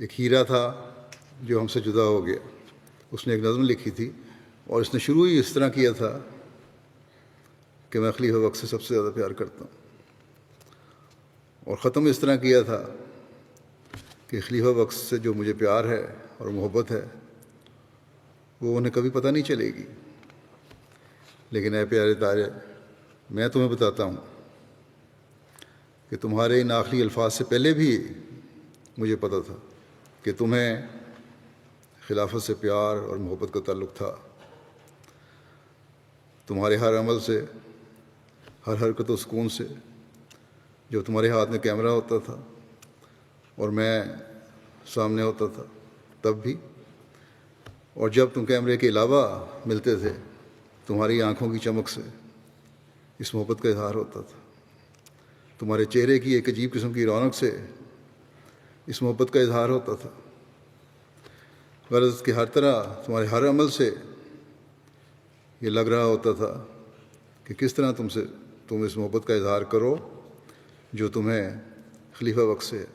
एक हीरा था जो हमसे जुदा हो गया। उसने एक नज़म लिखी थी और इसने शुरू ही इस तरह किया था कि मैं खलीफा वक्त से सबसे ज़्यादा प्यार करता हूँ, और ख़त्म इस तरह किया था कि खलीफा वक्त से जो मुझे प्यार है और मोहब्बत है वो उन्हें कभी पता नहीं चलेगी। लेकिन ऐ प्यारे तारे, मैं तुम्हें बताता हूँ कि तुम्हारे इन आखिरी अल्फाज से पहले भी मुझे पता था कि तुम्हें खिलाफत से प्यार और मोहब्बत का ताल्लुक़ था। तुम्हारे हर अमल से, हर हरकत व सुकून से, जब तुम्हारे हाथ में कैमरा होता था और मैं सामने होता था तब भी, और जब तुम कैमरे के अलावा मिलते थे, तुम्हारी आंखों की चमक से इस मोहब्बत का इजहार होता था। तुम्हारे चेहरे की एक अजीब किस्म की रौनक से इस मोहब्बत का इजहार होता था। गर्ज़ कि हर तरह तुम्हारे हर अमल से ये लग रहा होता था कि किस तरह तुम इस मोहब्बत का इजहार करो जो तुम्हें खलीफा वक्त से है।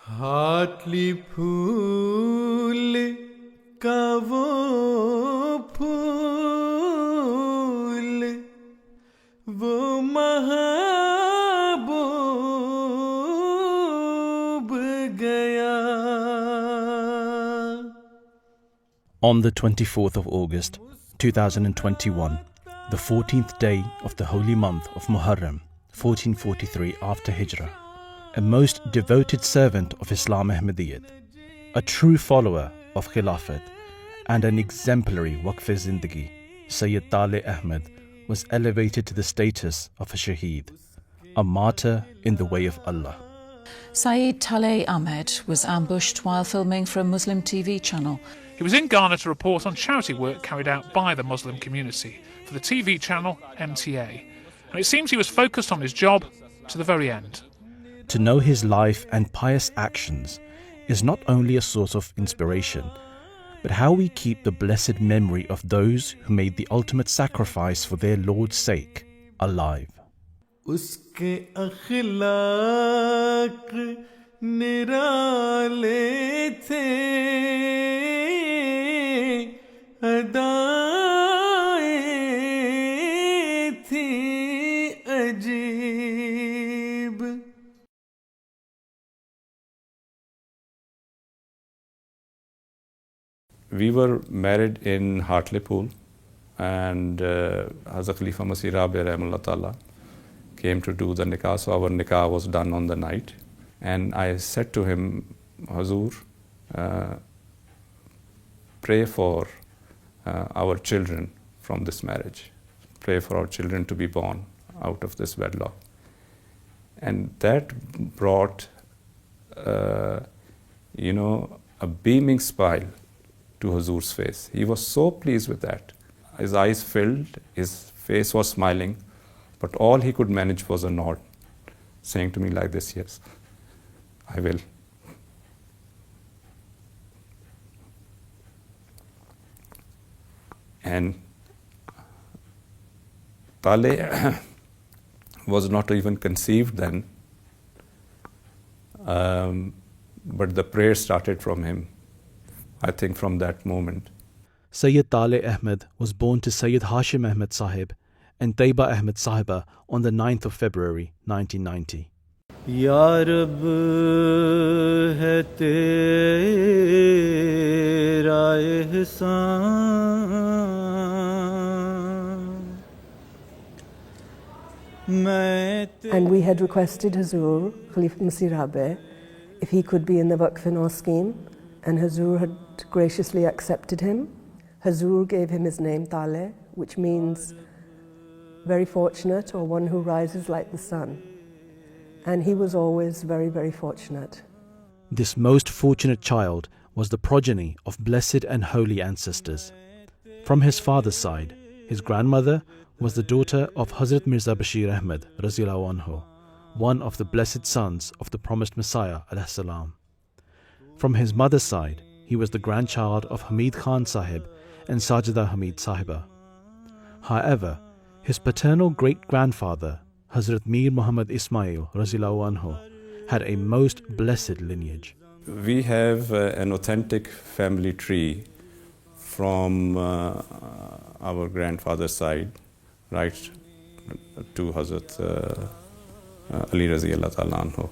हाटली फूल का वो फूल, वो महबूब गया। On the 24th of August 2021, the 14th day of the holy month of Muharram, 1443 after Hijrah, a most devoted servant of Islam Ahmadiyyat, a true follower of Khilafat and an exemplary Waqf Zindagi, Sayyid Taleh Ahmed was elevated to the status of a shaheed, a martyr in the way of Allah. Sayyid Taleh Ahmed was ambushed while filming for a Muslim TV channel. He was in Ghana to report on charity work carried out by the Muslim community for the TV channel MTA, and it seems he was focused on his job to the very end. To know his life and pious actions is not only a source of inspiration, but how we keep the blessed memory of those who made the ultimate sacrifice for their Lord's sake alive. उसके अखलाक निराले थे, अदाएं थी अजीब। We were married in Hartlepool, and Hazrat Khalifa Masih Rabi Rahimahullah Ta'ala came to do the nikah, so our nikah was done on the night. And I said to him, Hazur, pray for our children from this marriage. Pray for our children to be born out of this wedlock. And that brought, a beaming smile to Hazur's face. He was so pleased with that. His eyes filled, his face was smiling, but all he could manage was a nod, saying to me like this, yes, I will. And Taleh was not even conceived then, but the prayer started from him, I think from that moment. Sayyid Taleh Ahmed was born to Sayyid Hashim Ahmed Sahib and Taiba Ahmed Sahiba on the 9th of February 1990. या रब है तेरा एहसान। And we had requested Hazur, Khalifa Masih Rabi, if he could be in the Waqf-e-Nau scheme, and Hazur had graciously accepted him. Hazur gave him his name Taleh, which means very fortunate, or one who rises like the sun. And he was always very, very fortunate. This most fortunate child was the progeny of blessed and holy ancestors. From his father's side, his grandmother was the daughter of Hazrat Mirza Bashir Ahmed Raziyallahu Anhu, one of the blessed sons of the promised Messiah alayhi salam. From his mother's side, he was the grandchild of Hamid Khan Sahib and Sajida Hamid Sahiba. However, his paternal great-grandfather, Hazrat Mir Muhammad Ismail Raziyallahu Anhu, had a most blessed lineage. We have an authentic family tree from our grandfather's side, right to Hazrat Ali Raziyallahu Ta'ala Anhu,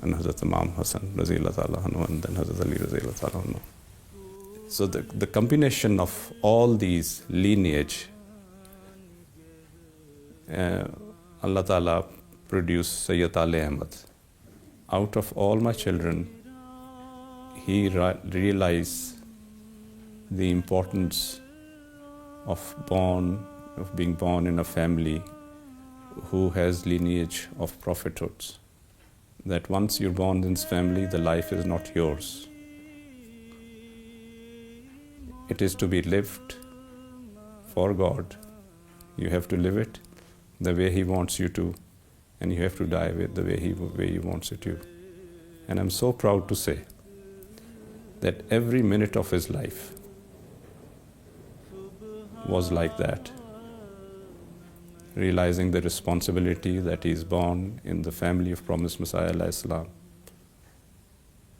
and Hazrat Imam Hassan Raziyallahu Ta'ala Anhu, and then Hazrat Ali Raziyallahu Ta'ala Anhu. So the combination of all these lineage, Allah Ta'ala produced Sayyid Ali Ahmad. Out of all my children, he realized the importance of being born in a family who has lineage of prophethoods. That once you're born in this family, the life is not yours. It is to be lived for God. You have to live it the way He wants you to, and you have to die with the way He wants it to. And I'm so proud to say that every minute of his life was like that, realizing the responsibility that he is born in the family of promised Messiah alayhi salam,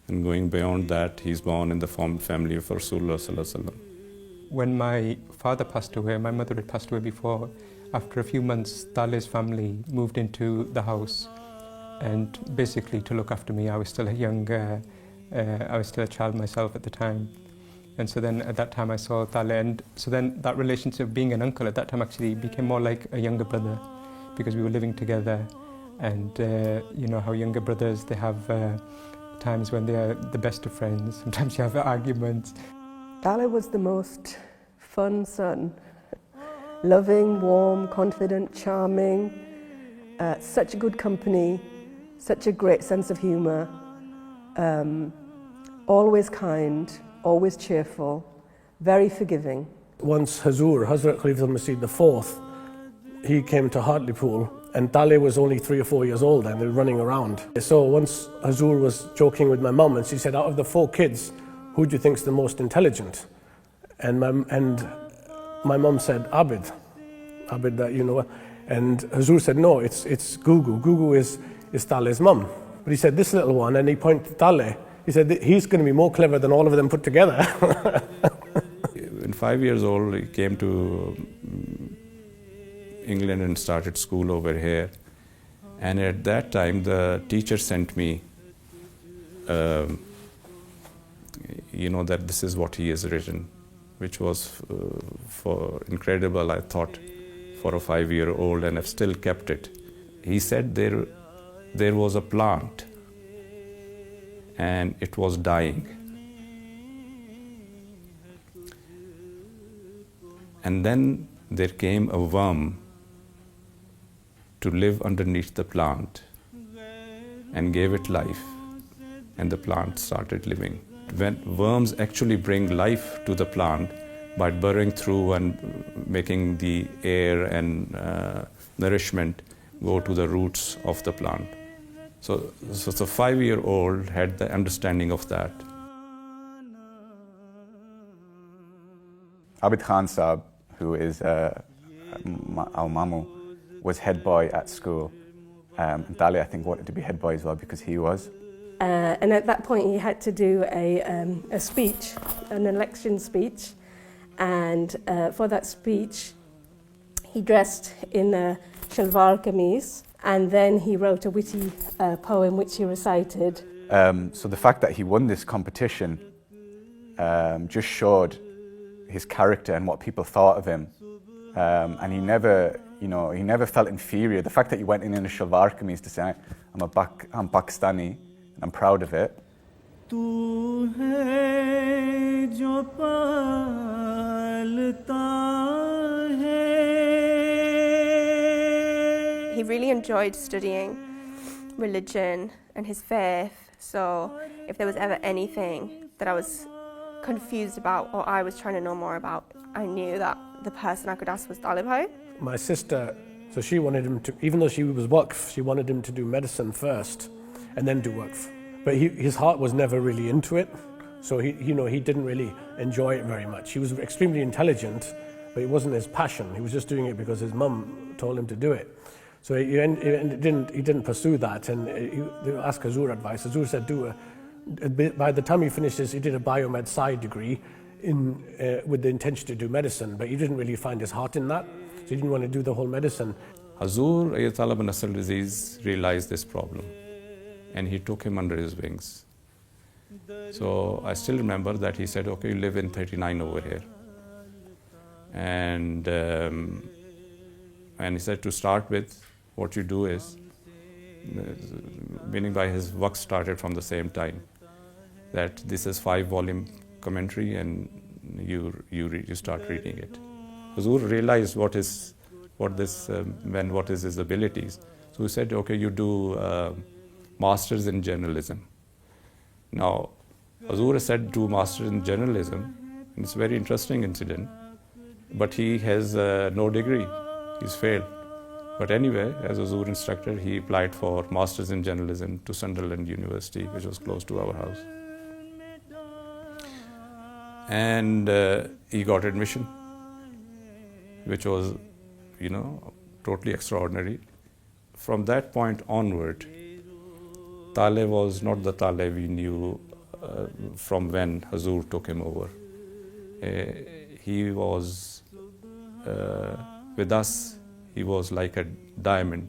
and going beyond that, he's born in the family of Rasulullah sallallahu alaihi wasallam. When my father passed away, my mother had passed away before. After a few months, Tale's family moved into the house, and basically to look after me. I was still I was still a child myself at the time. And so then at that time I saw Tale, and so then that relationship of being an uncle at that time actually became more like a younger brother, because we were living together. And you know how younger brothers, they have times when they are the best of friends. Sometimes you have arguments. Tale was the most fun son. Loving, warm, confident, charming, such good company, such a great sense of humour, always kind, always cheerful, very forgiving. Once Hazrat Khalifa al-Masih IV, he came to Hartlepool, and Tale was only 3 or 4 years old and they were running around. So once Hazur was joking with my mum, and she said, out of the 4 kids, who do you think's the most intelligent? And my mum said, Abid, that you know. And Hazur said, no, it's Gugu. Gugu is Tale's mum. But he said, this little one, and he pointed to Tale. He said, he's going to be more clever than all of them put together. In 5 years old, he came to England and started school over here. And at that time, the teacher sent me, that this is what he has written, which was for incredible, I thought, for a 5-year-old, and I've still kept it. He said there was a plant and it was dying. And then there came a worm to live underneath the plant and gave it life, and the plant started living. When worms actually bring life to the plant by burrowing through and making the air and nourishment go to the roots of the plant. So the 5-year-old had the understanding of that. Abid Khan Saab, who is our Mamu, was head boy at school. And Tale, I think, wanted to be head boy as well because he was. And at that point he had to do a speech, an election speech. And for that speech, he dressed in a shalwar kameez, and then he wrote a witty poem which he recited. So the fact that he won this competition just showed his character and what people thought of him. And he never felt inferior. The fact that he went in a shalwar kameez to say, I'm Pakistani, and I'm proud of it. He really enjoyed studying religion and his faith, so if there was ever anything that I was confused about or I was trying to know more about, I knew that the person I could ask was Talib Bhai. My sister, so she wanted him to, even though she was Waqf, she wanted him to do medicine first and then do Waqf. But his heart was never really into it, so he didn't really enjoy it very much. He was extremely intelligent, but it wasn't his passion. He was just doing it because his mum told him to do it. So he didn't pursue that, and he asked Hazur advice. Hazur said, do By the time he finished this, he did a biomed sci degree with the intention to do medicine, but he didn't really find his heart in that, so he didn't want to do the whole medicine. Hazur Ayatollah bin Nasr Aziz realized this problem and he took him under his wings. So I still remember that he said, okay, you live in 39 over here. And he said to start with, what you do is, meaning by his work started from the same time, that this is 5-volume commentary and you start reading it. Hazur realized what is his abilities. So he said, okay, you do masters in journalism. Now, Hazur said do masters in journalism, and it's a very interesting incident, but he has no degree, he's failed. But anyway, as a Hazur instructor, he applied for masters in journalism to Sunderland University, which was close to our house. And he got admission, which was, totally extraordinary. From that point onward, Taleh was not the Taleh we knew from when Hazur took him over. He was, with us, he was like a diamond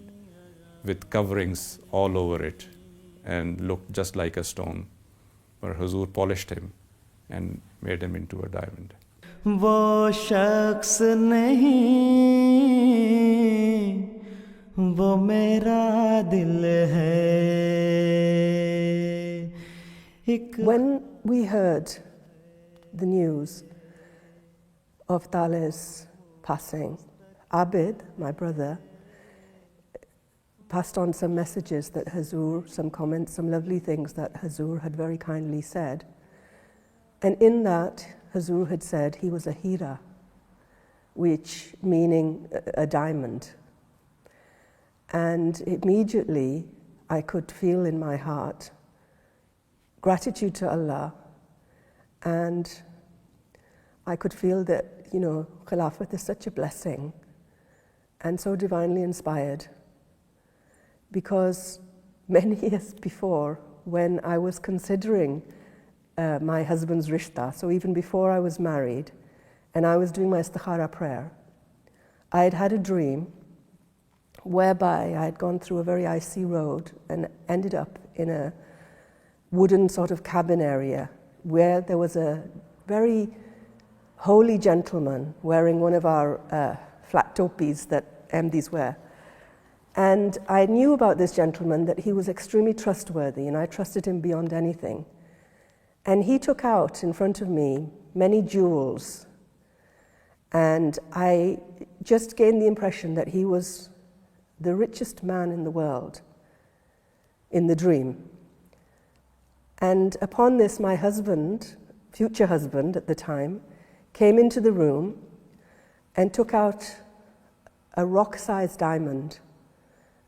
with coverings all over it and looked just like a stone, where Hazur polished him and made him into a diamond. वो शख्स नहीं, वो मेरा दिल है. When we heard the news of Taleh's passing, Abid, my brother, passed on some messages that Hazur, some comments, some lovely things that Hazur had very kindly said. And in that, Hazur had said he was a hira, which meaning a diamond. And immediately I could feel in my heart gratitude to Allah, and I could feel that, Khilafat is such a blessing and so divinely inspired, because many years before, when I was considering my husband's rishta, so even before I was married, and I was doing my istikhara prayer, I had had a dream whereby I had gone through a very icy road and ended up in a wooden sort of cabin area where there was a very holy gentleman wearing one of our flat topis that MDs wear. And I knew about this gentleman that he was extremely trustworthy, and I trusted him beyond anything. And he took out in front of me many jewels, and I just gained the impression that he was the richest man in the world in the dream. And upon this, my husband, future husband at the time, came into the room and took out a rock-sized diamond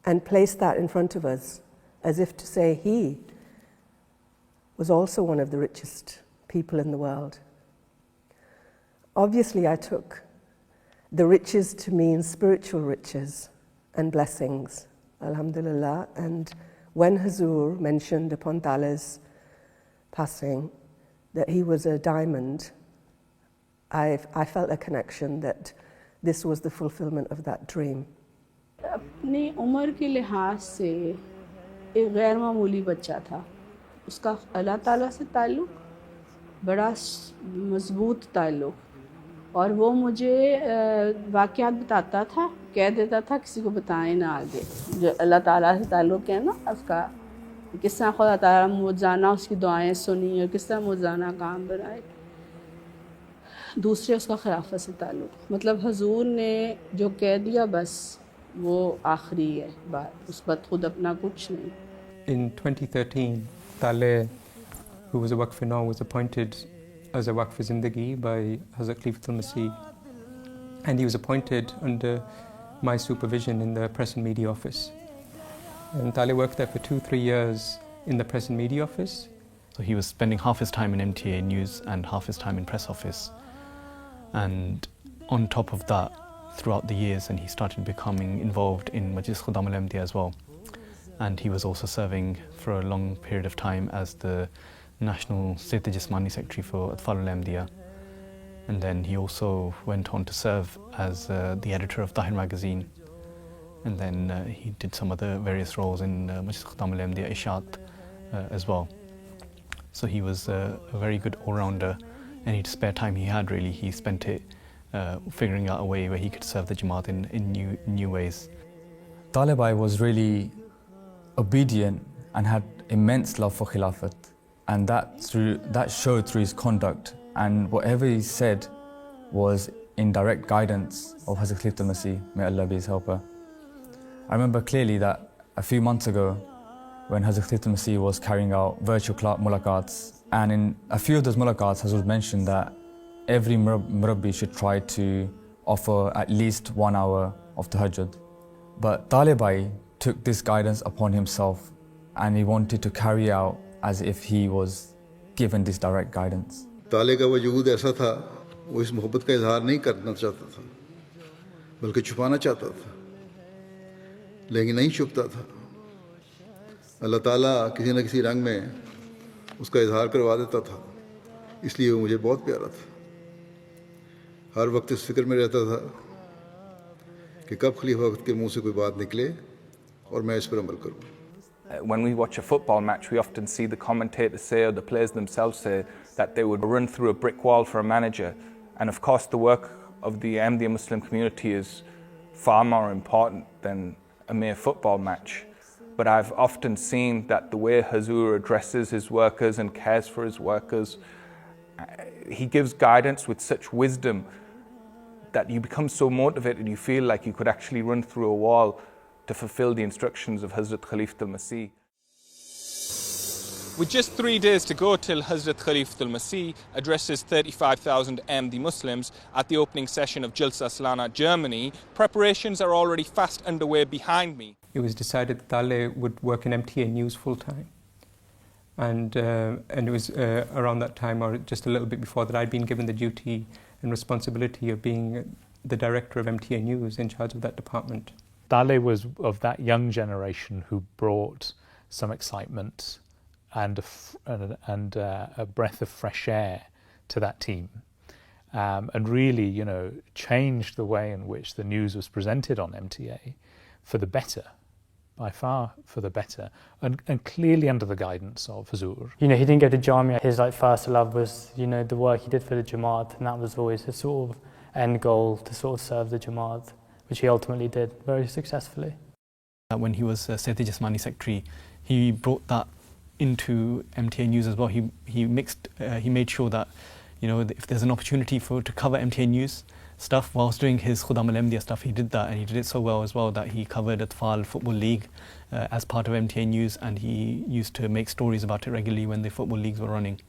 and placed that in front of us, as if to say he was also one of the richest people in the world. Obviously, I took the riches to mean spiritual riches and blessings, alhamdulillah. And when Hazur mentioned upon Taleh's passing that he was a diamond, I felt a connection that this was the fulfillment of that dream. अपनी उम्र के लिहाज से एक गैर मामूली बच्चा था. उसका अल्लाह ताला से ताल्लुक़ बड़ा मज़बूत ताल्लुक़, और वो मुझे वाक़यात बताता था, कह देता था किसी को बताएं ना आगे, जो अल्लाह ताला से ताल्लुक़ है ना उसका, किस तरह खुदा ताला मुझाना उसकी दुआएं सुनी और किस तरह मुझाना काम बनाए. दूसरे उसका खिलाफत से ताल्लुक़, मतलब हुज़ूर ने जो कह दिया बस वो आखिरी है बात, उस पर खुद अपना कुछ नहीं. In 2013, Taleh, who was a Waqf now, was appointed as a Waqf Zindagi by Hazrat Khalifatul Masih, and he was appointed under my supervision in the Press and Media Office. And Taleh worked there for 2-3 years in the Press and Media Office. So he was spending half his time in MTA News and half his time in Press Office. And on top of that, throughout the years, and he started becoming involved in Majlis Khudam al-Ahmadiyya as well. and he was also serving for a long period of time as the National Seyyid Jismani Secretary for Atfal al-Ahmadiyya. And then he also went on to serve as the editor of Tahir magazine. And then he did some other various roles in Majlis Khuddam al-Ahmadiyya Ishat as well. So he was a very good all-rounder. Any spare time he had, really, he spent it figuring out a way where he could serve the Jamaat in new ways. Taleh Bhai was really obedient and had immense love for Khilafat, and that showed through his conduct, and whatever he said was in direct guidance of Hazrat Khalifatul Masih, may Allah be his helper. I remember clearly that a few months ago when Hazrat Khalifatul Masih was carrying out virtual mulaqats, and in a few of those mulaqats Hazrat mentioned that every murabbi should try to offer at least 1 hour of tahajjud. But Taleh Bhai took this guidance upon himself, and he wanted to carry out as if he was given this direct guidance. ताले का वजूद ऐसा था, वो इस मोहब्बत का इजहार नहीं करना चाहता था, बल्कि छुपाना चाहता था, लेकिन नहीं छुपता था। अल्लाह ताला किसी न किसी रंग में उसका इजहार करवा देता था, इसलिए वो मुझे बहुत प्यारा था। हर वक्त इस फिक्र में रहता था कि कब खलीफा वक्त के मुंह से कोई बात निकले और मैं इस पर अमल करूं। When we watch a football match, we often see the commentators say, or the players themselves say, that they would run through a brick wall for a manager. And of course, the work of the Ahmadiyya Muslim community is far more important than a mere football match. But I've often seen that the way Hazur addresses his workers and cares for his workers, he gives guidance with such wisdom that you become so motivated, you feel like you could actually run through a wall to fulfill the instructions of Hazrat Khalifatul Masih. With just 3 days to go till Hazrat Khalifatul Masih addresses 35,000 Ahmadi Muslims at the opening session of Jalsa Salana, Germany, preparations are already fast underway behind me. It was decided that Taleh would work in MTA News full-time. And it was around that time, or just a little bit before that, I'd been given the duty and responsibility of being the director of MTA News, in charge of that department. Taleh was of that young generation who brought some excitement and a breath of fresh air to that team, and really, changed the way in which the news was presented on MTA for the better, by far for the better, and clearly under the guidance of Hazur. He didn't go to Jamia. His first love was, the work he did for the Jamaat, and that was always his sort of end goal, to sort of serve the Jamaat, which he ultimately did very successfully. When he was Seyyid Jismani Secretary, he brought that into MTA News as well. He made sure that, if there's an opportunity to cover MTA News stuff whilst doing his Khuddam al-Ahmadiyya stuff, he did that, and he did it so well as well that he covered Atfal Football League as part of MTA News, and he used to make stories about it regularly when the football leagues were running.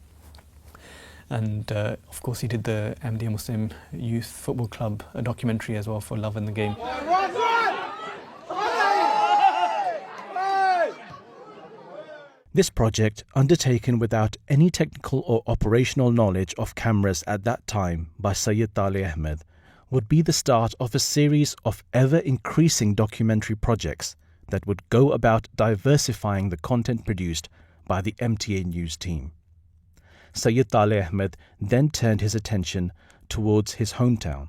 And of course he did the Ahmadiyya Muslim Youth Football Club, a documentary as well, for Love in the Game. This project, undertaken without any technical or operational knowledge of cameras at that time by Sayyid Taleh Ahmed, would be the start of a series of ever-increasing documentary projects that would go about diversifying the content produced by the MTA News team. Sayyid Taleh Ahmed then turned his attention towards his hometown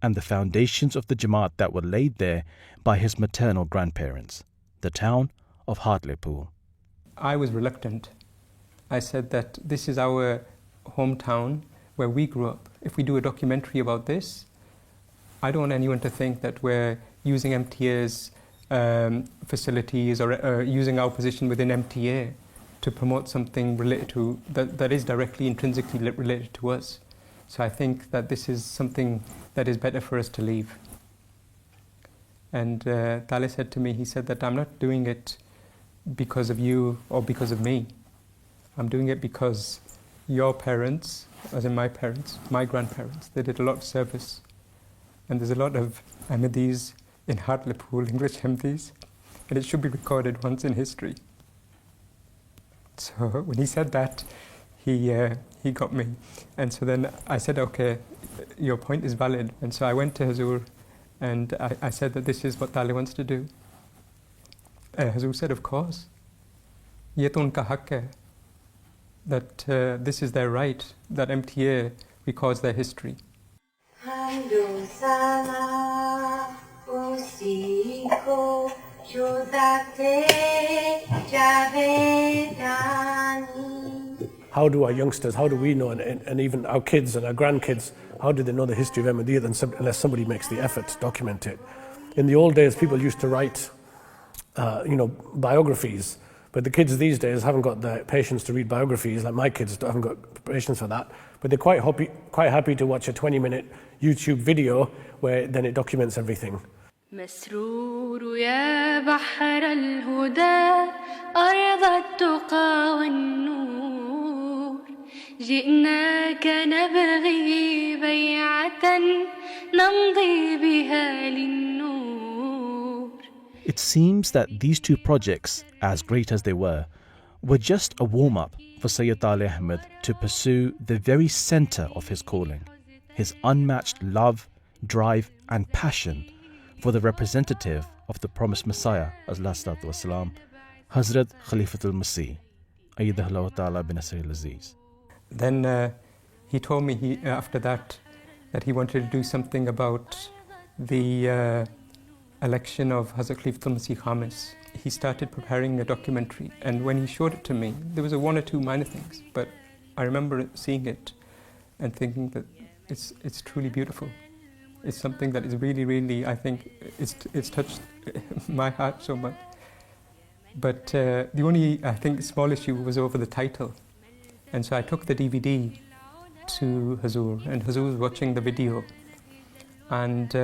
and the foundations of the Jamaat that were laid there by his maternal grandparents, the town of Hartlepool. I was reluctant. I said that this is our hometown where we grew up. If we do a documentary about this, I don't want anyone to think that we're using MTA's facilities or using our position within MTA to promote something related to that is directly intrinsically related to us. So I think that this is something that is better for us to leave. And Taleh said to me, he said that I'm not doing it because of you or because of me. I'm doing it because your parents, as in my parents, my grandparents, they did a lot of service. And there's a lot of Ahmadis in Hartlepool, English Ahmadis, and it should be recorded once in history. So when he said that, he got me. And so then I said, okay, your point is valid. And so I went to Hazur and I said that this is what Taleh wants to do. Hazur said, of course. Ye to unka hak hai. That this is their right, that MTA records their history. How do our youngsters, how do we know, and even our kids and our grandkids, how do they know the history of Ahmadiyya unless somebody makes the effort to document it? In the old days, people used to write, biographies, but the kids these days haven't got the patience to read biographies, like my kids haven't got patience for that, but they're quite happy to watch a 20-minute YouTube video where then it documents everything. مسرور يا بحر الهدى أرض التقى والنور جئناك نبغي بيعة نمضي بها للنور. It seems that these two projects, as great as they were just a warm-up for Sayyid Taleh Ahmed to pursue the very center of his calling, his unmatched love, drive and passion for the representative of the promised Messiah, والسلام, Hazrat Khalifatul Masih, Ayyadahullah Ta'ala bin Nasir al-Aziz. Then he told me after that he wanted to do something about the election of Hazrat Khalifatul Masih Khamis. He started preparing a documentary, and when he showed it to me, there was one or two minor things, but I remember seeing it and thinking that it's truly beautiful. It's something that is really, really, I think, it's touched my heart so much. But the only, I think, small issue was over the title. And so I took the DVD to Hazur, and Hazur was watching the video. And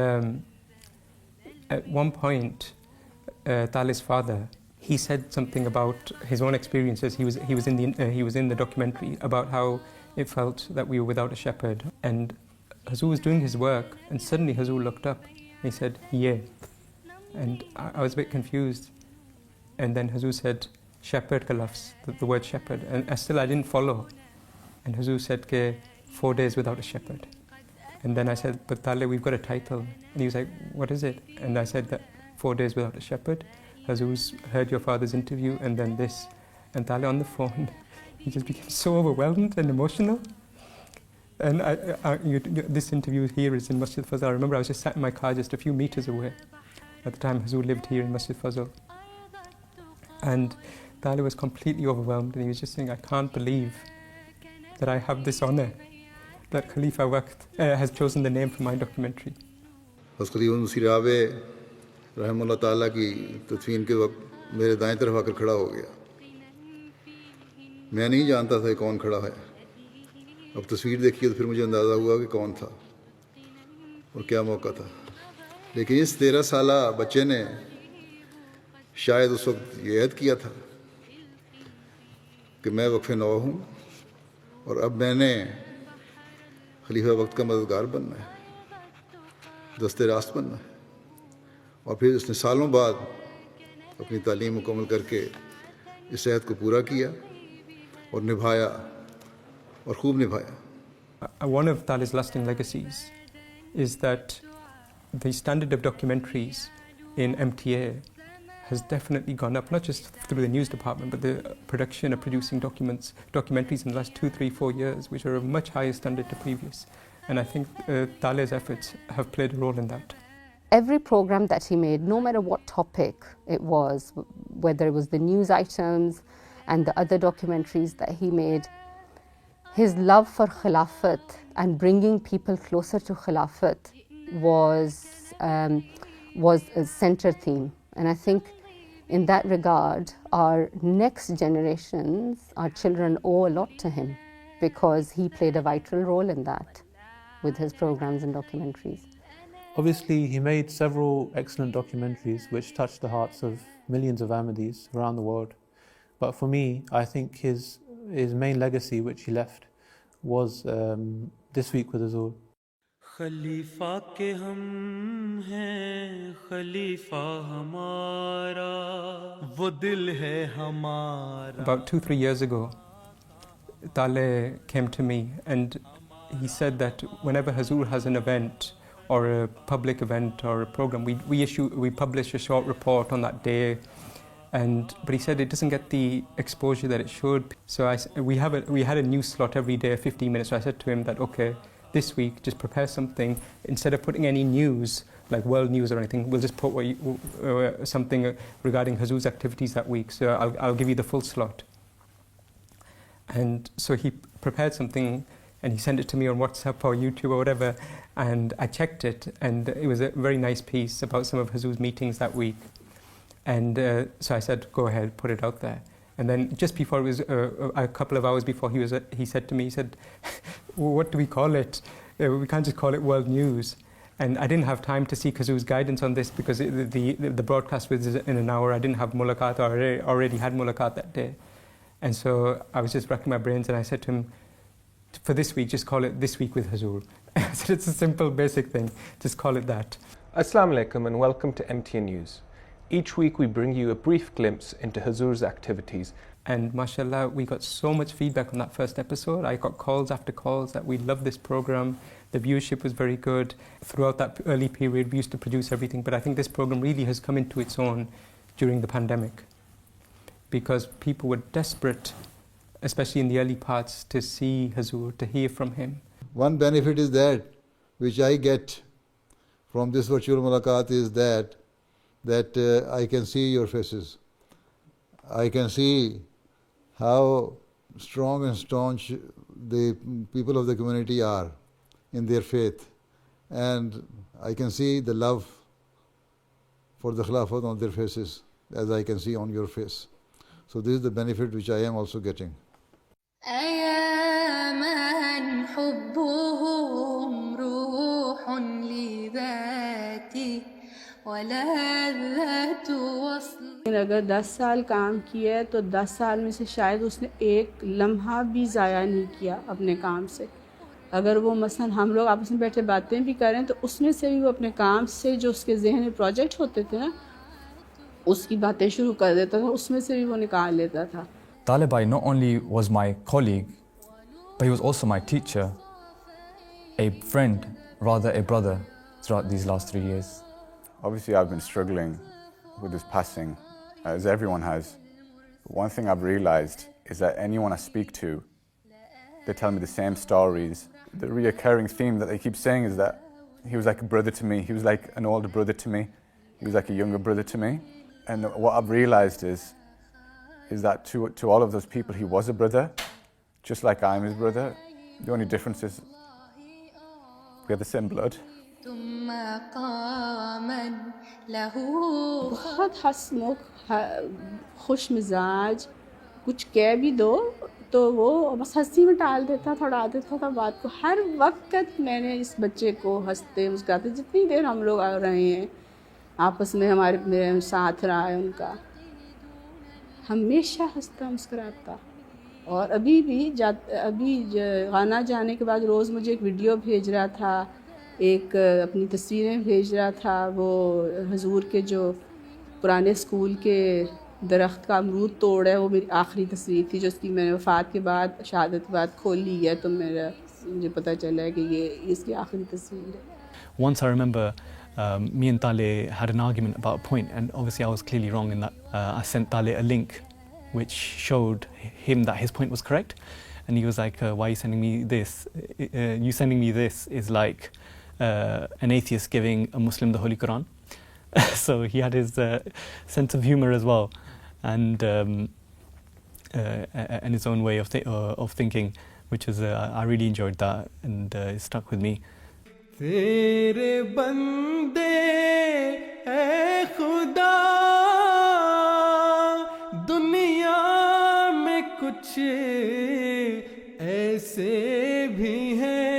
at one point, Taleh's father, he said something about his own experiences. He was in the documentary about how it felt that we were without a shepherd. And Hazur was doing his work, and suddenly Hazur looked up and he said, "Yeah." And I was a bit confused. And then Hazur said, "Shepherd ka lafz," the word shepherd. And still I didn't follow. And Hazur said, "Ke 4 days without a shepherd." And then I said, "But Taleh, we've got a title." And he was like, "What is it?" And I said that 4 days without a shepherd. Hazur's heard your father's interview, and then this. And Taleh on the phone, he just became so overwhelmed and emotional. And this interview here is in Masjid Fazl. I remember I was just sat in my car just a few meters away. At the time, Hazur lived here in Masjid Fazl. And Taleh was completely overwhelmed, and he was just saying, "I can't believe that I have this honor, that Khalifa Waqt has chosen the name for my documentary." Hazrat Khalifatul Masih Rabe रहमतुल्लाह ताला की तदफीन के वक्त मेरे दाएं तरफ आकर खड़ा हो गया. मैं नहीं जानता था कौन खड़ा है. अब तस्वीर देखी तो फिर मुझे अंदाज़ा हुआ कि कौन था और क्या मौका था. लेकिन इस 13 साला बच्चे ने शायद उस वक्त ये ऐद किया था कि मैं वक्फ़े नौ हूँ और अब मैंने खलीफा वक्त का मददगार बनना है, दस्ते रास्त बनना है. और फिर उसने सालों बाद अपनी तालीम मुकम्मल करके इस अहद को पूरा किया और निभाया और खूब निभाया. One of Taleh's lasting legacies is that the standard of documentaries in MTA has definitely gone up, not just through the news department, but the production of producing documentaries in the last 2, 3, 4 years, which are of much higher standard to previous. And I think Taleh's efforts have played a role in that. Every program that he made, no matter what topic it was, whether it was the news items and the other documentaries that he made, his love for Khilafat and bringing people closer to Khilafat was a center theme. And I think in that regard, our next generations, our children owe a lot to him, because he played a vital role in that with his programs and documentaries. Obviously, he made several excellent documentaries which touched the hearts of millions of Ahmadis around the world. But for me, I think his main legacy which he left was This Week with Hazur. खलीफा के हम हैं खलीफा हमारा वो दिल है हमारा. About 2-3 years ago, Taleh came to me and he said that whenever Hazur has an event or a public event or a program, we publish a short report on that day, But he said it doesn't get the exposure that it should. So we had a news slot every day, 15 minutes. So I said to him that, okay, this week just prepare something. Instead of putting any news, like world news or anything, we'll just put something regarding Hazur's activities that week. So I'll give you the full slot. And so he prepared something and he sent it to me on WhatsApp or YouTube or whatever, and I checked it, and it was a very nice piece about some of Hazur's meetings that week. And so I said, go ahead, put it out there. And then just before it was a couple of hours before he said to me, he said, well, what do we call it? We can't just call it world news. And I didn't have time to seek Hazur's guidance on this because the broadcast was in an hour. I didn't have mulaqat, or I already had mulaqat that day. And so I was just racking my brains, and I said to him, for this week, just call it This Week with Hazur. I said, it's a simple, basic thing. Just call it that. Assalamu alaikum and welcome to MTA News. Each week we bring you a brief glimpse into Hazur's activities. And mashallah, we got so much feedback on that first episode. I got calls after calls that we love this program. The viewership was very good. Throughout that early period, we used to produce everything. But I think this program really has come into its own during the pandemic, because people were desperate, especially in the early parts, to see Hazur, to hear from him. One benefit is that, which I get from this virtual mulaqat, is that I can see your faces. I can see how strong and staunch the people of the community are in their faith. And I can see the love for the Khilafat on their faces, as I can see on your face. So this is the benefit which I am also getting. أيا من حبهم روح لذاتي ولذة وصل. अगर 10 साल काम किया है तो 10 साल में से शायद उसने एक लम्हा भी ज़ाया नहीं किया अपने काम से. अगर वो मसलन हम लोग आपस में बैठे बातें भी करें तो उसमें से भी वो अपने काम से जो उसके जहन में प्रोजेक्ट होते थे ना, उसकी बातें शुरू कर देता था, उसमें से भी वो निकाल लेता था. Talibai not only was my colleague, but he was also my teacher, a friend, rather a brother, throughout these last 3 years. Obviously, I've been struggling with his passing, as everyone has. One thing I've realized is that anyone I speak to, they tell me the same stories. The reoccurring theme that they keep saying is that he was like a brother to me, he was like an older brother to me, he was like a younger brother to me. And what I've realized is that to all of those people, he was a brother, just like I'm his brother. The only difference is we have the same blood. बहुत हंसमुख, खुश मिजाज, कुछ कह भी दो तो वो बस हंसी में टाल देता था, उड़ा देता था बात को. हर वक्त मैंने इस बच्चे को हंसते मुस्कुराते, जितनी देर हम लोग आ रहे हैं आपस में, मेरे साथ रहा है उनका, हमेशा हंसता मुस्कुराता. और अभी गाना जाने के बाद रोज़ मुझे एक वीडियो भेज रहा था, एक अपनी तस्वीरें भेज रहा था. वो हजूर के जो पुराने स्कूल के दरख्त का अमरूद तोड़ है, वो मेरी आखिरी तस्वीर थी जो उसकी मैंने वफ़ात के बाद, शहादत के बाद खोली है, तो मुझे पता चला है कि ये इसकी आखिरी तस्वीर है. Once I remember me and Tale had an argument about a point, and obviously I was clearly wrong in that. I sent Tale a link which showed him that his point was correct, and he was like, why are you sending me this? You sending me this is like an atheist giving a Muslim the Holy Quran. So he had his sense of humor as well, and his own way of thinking, which is I really enjoyed that, and it stuck with me. तेरे बंदे ऐ खुदा दुनिया में कुछ ऐसे भी हैं.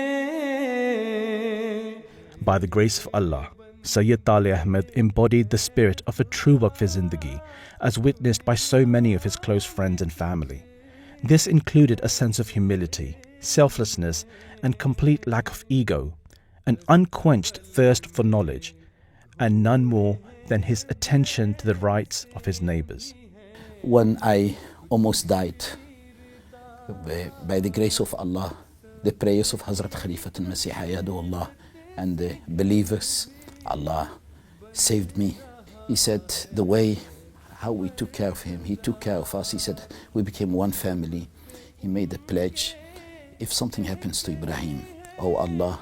By the grace of Allah, Sayyid Tale Ahmed embodied the spirit of a true Waqf Zindagi, as witnessed by so many of his close friends and family. This included a sense of humility, selflessness, and complete lack of ego, an unquenched thirst for knowledge, and none more than his attention to the rights of his neighbors. When I almost died, by the grace of Allah, the prayers of Hazrat Khalifat al-Masih Ayadullah and the believers, Allah saved me. He said, the way how we took care of him. He took care of us. He said, we became one family. He made a pledge, if something happens to Ibrahim, oh Allah,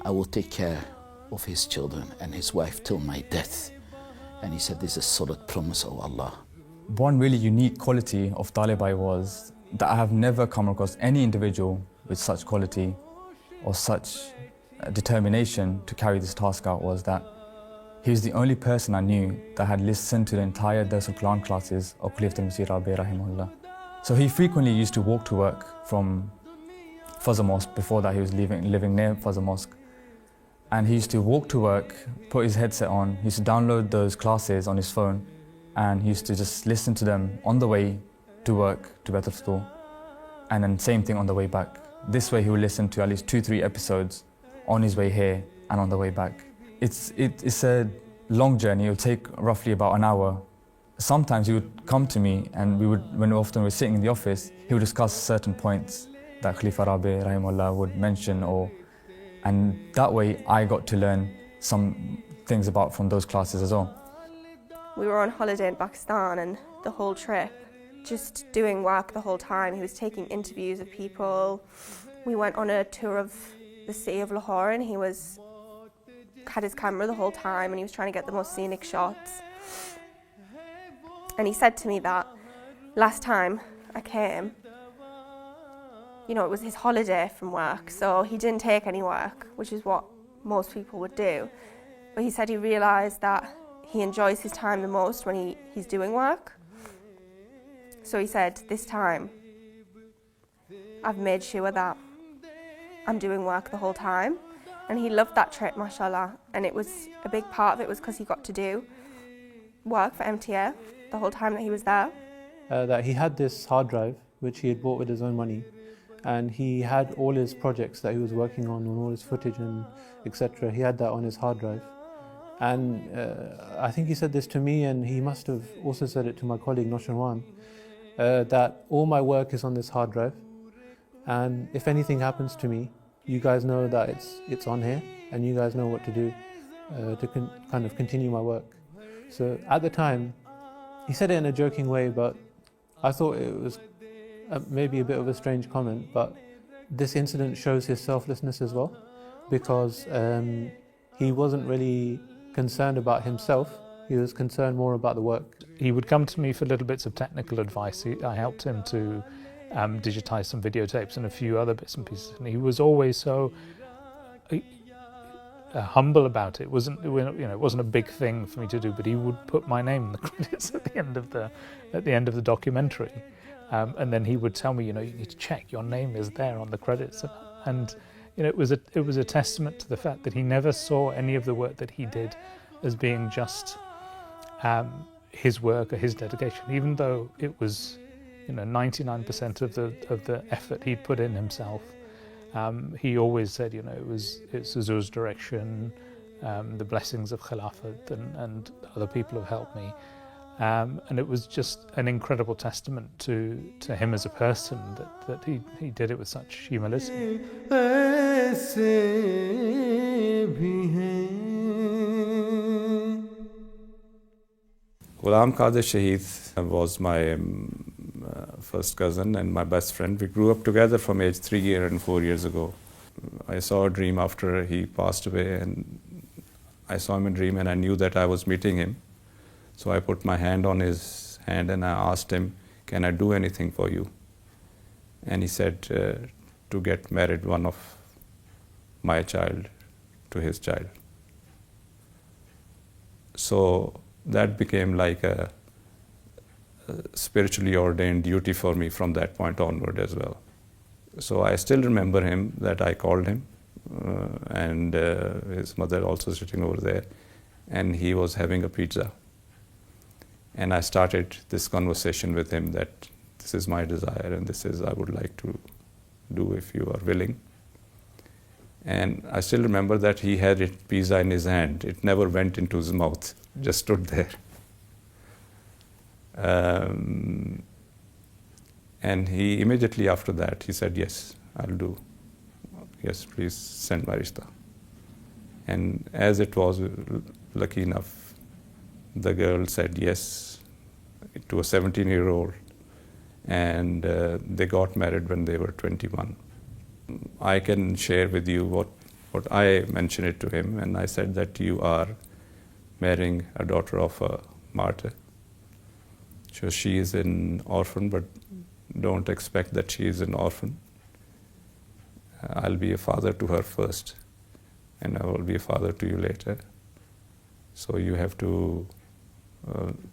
I will take care of his children and his wife till my death. And he said, this is a solid promise, oh Allah. One really unique quality of Talibai was that I have never come across any individual with such quality or such determination to carry this task out, was that he was the only person I knew that had listened to the entire Dars al-Quran classes of Khalifatul Masih Rabi' rahimahullah. So he frequently used to walk to work from Fazl Mosque. Before that he was living near Fazl Mosque. And he used to walk to work, put his headset on, he used to download those classes on his phone, and he used to just listen to them on the way to work, to Beit al-Futuh, and then same thing on the way back. This way he would listen to at least 2-3 episodes on his way here and on the way back. It's a long journey. It would take roughly about an hour. Sometimes he would come to me, and when often we were sitting in the office, he would discuss certain points that Khalifa Rabi' rahimahullah would mention, and that way I got to learn some things from those classes as well. We were on holiday in Pakistan, and the whole trip, just doing work the whole time. He was taking interviews of people. We went on a tour of the city of Lahore, and he had his camera the whole time, and he was trying to get the most scenic shots. And he said to me that last time I came, it was his holiday from work, so he didn't take any work, which is what most people would do. But he said he realised that he enjoys his time the most when he's doing work. So he said, this time, I've made sure that I'm doing work the whole time. And he loved that trip, mashallah. And it was a big part of it was because he got to do work for MTA the whole time that he was there. That he had this hard drive, which he had bought with his own money. And he had all his projects that he was working on all his footage and etc. He had that on his hard drive. And I think he said this to me, and he must have also said it to my colleague Nosharwan, that all my work is on this hard drive, and if anything happens to me, you guys know that it's on here, and you guys know what to do to kind of continue my work. So at the time, he said it in a joking way, but I thought it was maybe a bit of a strange comment, but this incident shows his selflessness as well, because he wasn't really concerned about himself, he was concerned more about the work. He would come to me for little bits of technical advice. I helped him to digitize some videotapes and a few other bits and pieces, and he was always so humble about it. It wasn't a big thing for me to do, but he would put my name in the credits at the end of the documentary, and then he would tell me, you need to check your name is there on the credits, and it was a testament to the fact that he never saw any of the work that he did as being just his work or his dedication, even though it was 99% of the effort he'd put in himself. He always said, it's Huzur's direction, the blessings of Khilafat, and other people have helped me. And it was just an incredible testament to him as a person that he did it with such humility. Ghulam Qadir Shaheed was my first cousin and my best friend. We grew up together from age 3 and 4 years ago. I saw a dream after he passed away, and I saw him in a dream, and I knew that I was meeting him. So I put my hand on his hand and I asked him, can I do anything for you? And he said to get married one of my child to his child. So that became like a spiritually ordained duty for me from that point onward as well. So I still remember him, that I called him, and his mother also sitting over there, and he was having a pizza. And I started this conversation with him that this is my desire and this is I would like to do if you are willing. And I still remember that he had pizza in his hand. It never went into his mouth, just stood there. And he immediately after that, he said, yes, I'll do. Yes, please send my rishta. And as it was, lucky enough, the girl said yes to a 17-year-old, and they got married when they were 21. I can share with you what I mentioned it to him, and I said that you are marrying a daughter of a martyr. So she is an orphan, but don't expect that she is an orphan. I'll be a father to her first, and I will be a father to you later. So you have to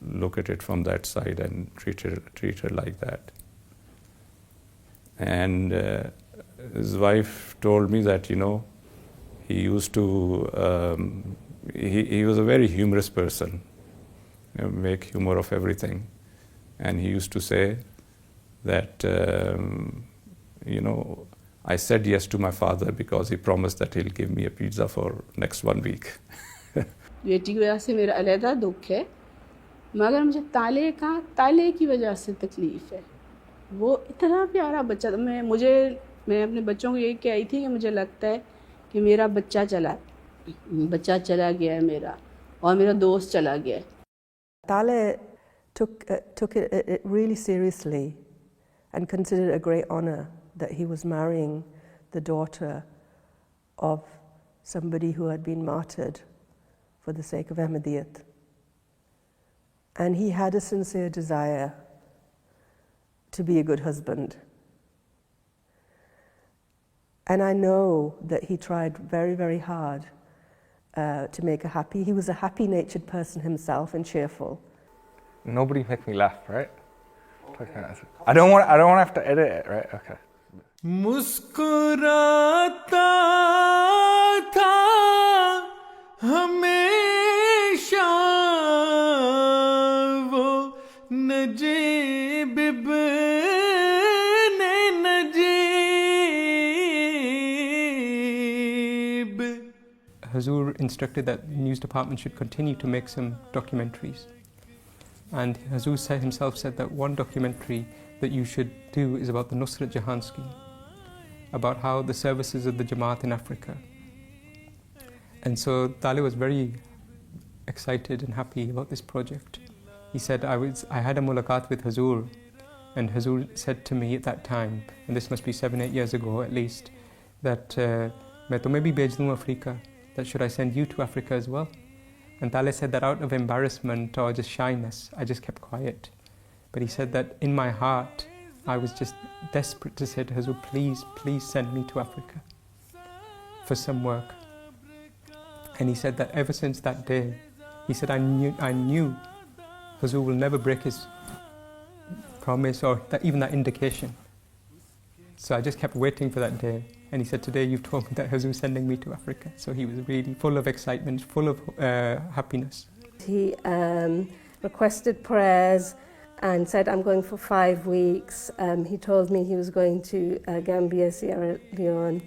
look at it from that side and treat her like that. And his wife told me that, he used to, he was a very humorous person, make humor of everything. And he used to say that, I said yes to my father because he promised that he'll give me a pizza for next 1 week. बेटी की वजह से मेरा अलहदा दुख है, मगर मुझे ताले की वजह से तकलीफ़ है। वो इतना प्यारा बच्चा था। मैं अपने बच्चों को यही कही थी कि मुझे लगता है कि मेरा बच्चा चला गया है मेरा, और मेरा दोस्त चला गया है। Tale took it really seriously and considered it a great honor that he was marrying the daughter of somebody who had been martyred for the sake of Ahmadiyyat. And he had a sincere desire to be a good husband. And I know that he tried very, very hard to make her happy. He was a happy-natured person himself and cheerful. Nobody make me laugh, right? I don't want to have to edit it, right? Okay. मुस्कुराता था हमेशा वो नजीब इब्ने Najeeb. Hazur instructed that the news department should continue to make some documentaries. And Hazur himself said that one documentary that you should do is about the Nusrat Jahan scheme, about how the services of the Jamaat in Africa. And so Tale was very excited and happy about this project. He said, I had a mulaqat with Hazur, and Hazur said to me at that time, and this must be 7-8 years ago at least, that मैं तुम्हें भी भेज दूँ Africa, that should I send you to Africa as well? And Tale said that out of embarrassment or just shyness, I just kept quiet. But he said that in my heart, I was just desperate to say to Hazur, please send me to Africa for some work. And he said that ever since that day, he said, I knew Hazur will never break his promise or even that indication. So I just kept waiting for that day. And he said, today you've told me that Hazur is sending me to Africa. So he was really full of excitement, full of happiness. He requested prayers and said, I'm going for 5 weeks. He told me he was going to Gambia, Sierra Leone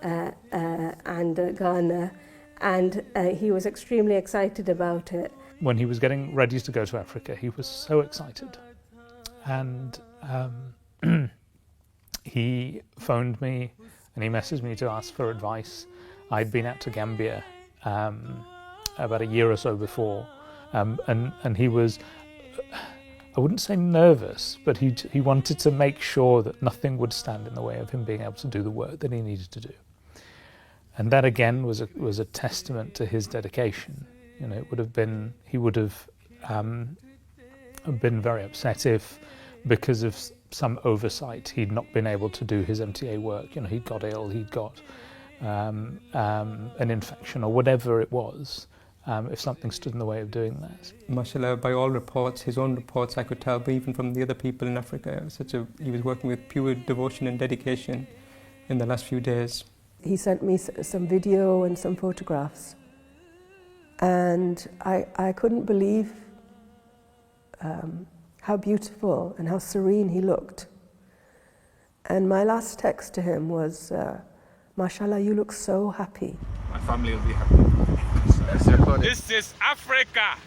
and Ghana. And he was extremely excited about it. When he was getting ready to go to Africa, he was so excited. And he phoned me and he messaged me to ask for advice. I'd been out to Gambia about a year or so before, and he was, I wouldn't say nervous, but he wanted to make sure that nothing would stand in the way of him being able to do the work that he needed to do. And that again was a testament to his dedication. It would have been, he would have been very upset if, because of some oversight, he'd not been able to do his MTA work. He'd got ill, he'd got an infection or whatever it was, if something stood in the way of doing that. MashaAllah, by all reports, his own reports, I could tell, but even from the other people in Africa, he was working with pure devotion and dedication in the last few days. He sent me some video and some photographs, and I couldn't believe how beautiful and how serene he looked. And my last text to him was, MashaAllah, you look so happy. My family will be happy. This is Africa!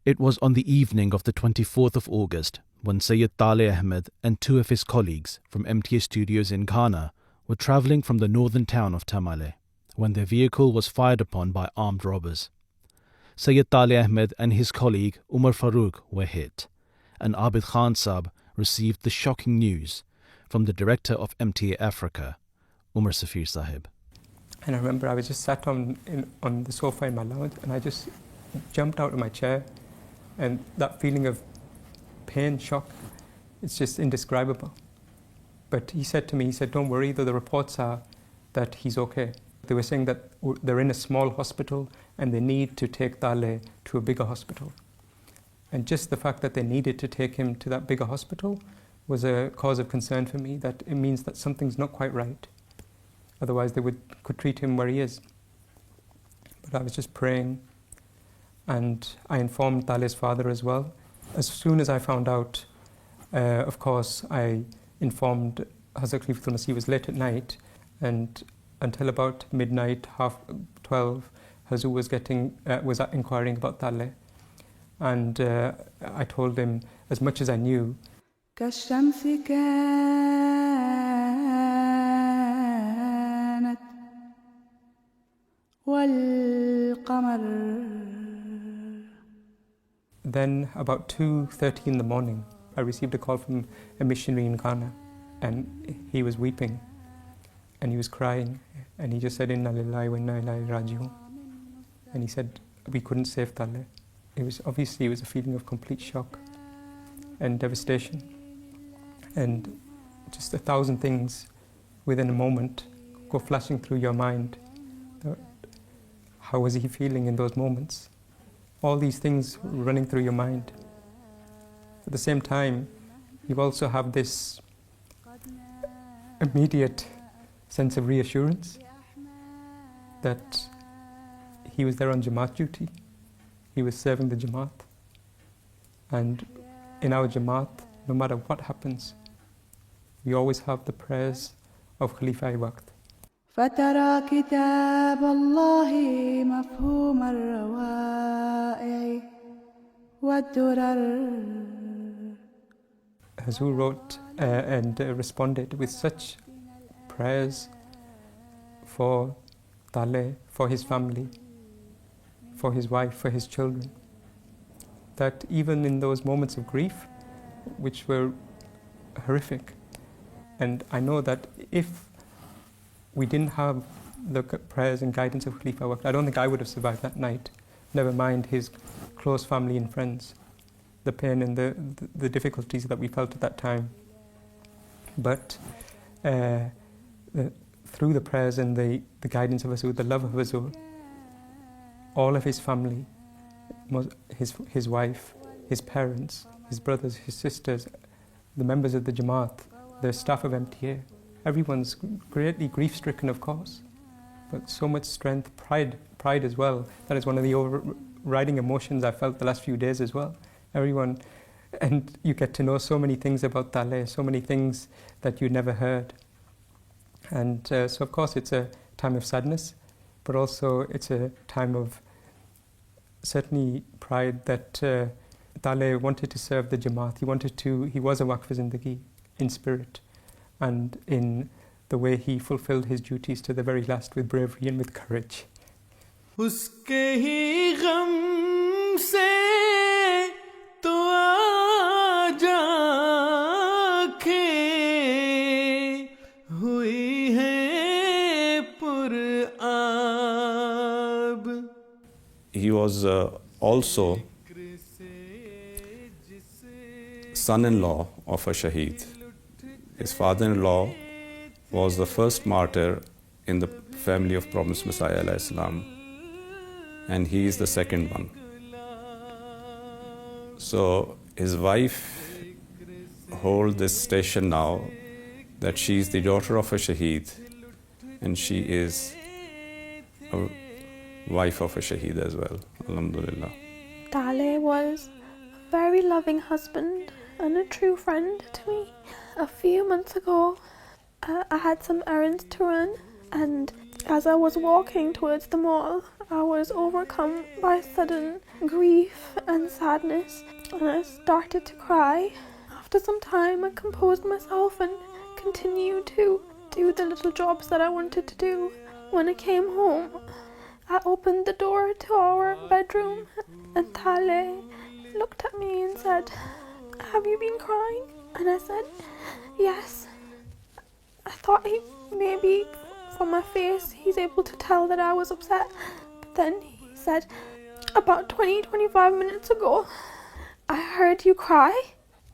It was on the evening of the 24th of August when Sayyid Tale Ahmed and 2 of his colleagues from MTA Studios in Ghana were travelling from the northern town of Tamale, when their vehicle was fired upon by armed robbers. Sayyid Taleh Ahmed and his colleague Umar Farooq were hit, and Abid Khan Saab received the shocking news from the director of MTA Africa, Umar Safir Sahib. And I remember I was just sat on the sofa in my lounge, and I just jumped out of my chair, and that feeling of pain, shock, it's just indescribable. But he said to me, don't worry, though the reports are that he's okay. They were saying that they're in a small hospital and they need to take Taleh to a bigger hospital. And just the fact that they needed to take him to that bigger hospital was a cause of concern for me, that it means that something's not quite right. Otherwise they could treat him where he is. But I was just praying, and I informed Taleh's father as well. As soon as I found out, of course, I informed Hazrat Khalifatul Masih. It was late at night, and until about midnight, 12:30, Hazur was inquiring about Taleh. And I told him as much as I knew. كالشمس كانت والقمر. Then about 2:30 in the morning, I received a call from a missionary in Ghana, and he was weeping and he was crying, and he just said, Inna lillahi wa inna ilaihi raji'un. And he said, we couldn't save Taleh. It was a feeling of complete shock and devastation, and just 1,000 things within a moment go flashing through your mind. How was he feeling in those moments? All these things running through your mind. At the same time, you also have this immediate sense of reassurance that he was there on Jamaat duty. He was serving the Jamaat. And in our Jamaat, no matter what happens, we always have the prayers of Khalifa Waqt. فترى كتاب الله مفهوم الروائع والدرر. Hazur wrote and responded with such prayers for Taleh, for his family, for his wife, for his children, that even in those moments of grief, which were horrific, and I know that if we didn't have the prayers and guidance of Khalifa Waqt, I don't think I would have survived that night, never mind his close family and friends, the pain and the difficulties that we felt at that time. But through the prayers and the guidance of Hazur, the love of Hazur, all of his family, his wife, his parents, his brothers, his sisters, the members of the Jamaat, the staff of MTA, everyone's greatly grief-stricken, of course, but so much strength, pride as well. That is one of the overriding emotions I felt the last few days as well. Everyone, and you get to know so many things about Taleh, so many things that you never heard. And so of course it's a time of sadness, but also it's a time of certainly pride that Taleh wanted to serve the Jamaat. He was a Waqf Zindagi in spirit and in the way he fulfilled his duties to the very last with bravery and with courage. उसके ही गम से तो आज आँखें हुई हैं पुरआब. He was also son-in-law of a Shaheed. His father-in-law was the first martyr in the family of Promised Messiah alayhi salam, and he is the second one. So his wife holds this station now, that she is the daughter of a Shaheed, and she is a wife of a Shaheed as well. Alhamdulillah. Taleh was a very loving husband and a true friend to me. A few months ago, I had some errands to run, and as I was walking towards the mall, I was overcome by sudden grief and sadness, and I started to cry. After some time, I composed myself and continued to do the little jobs that I wanted to do. When I came home, I opened the door to our bedroom and Taleh looked at me and said, "Have you been crying?" And I said, "Yes." I thought maybe from my face he's able to tell that I was upset. But then he said, "About 20-25 minutes ago, I heard you cry,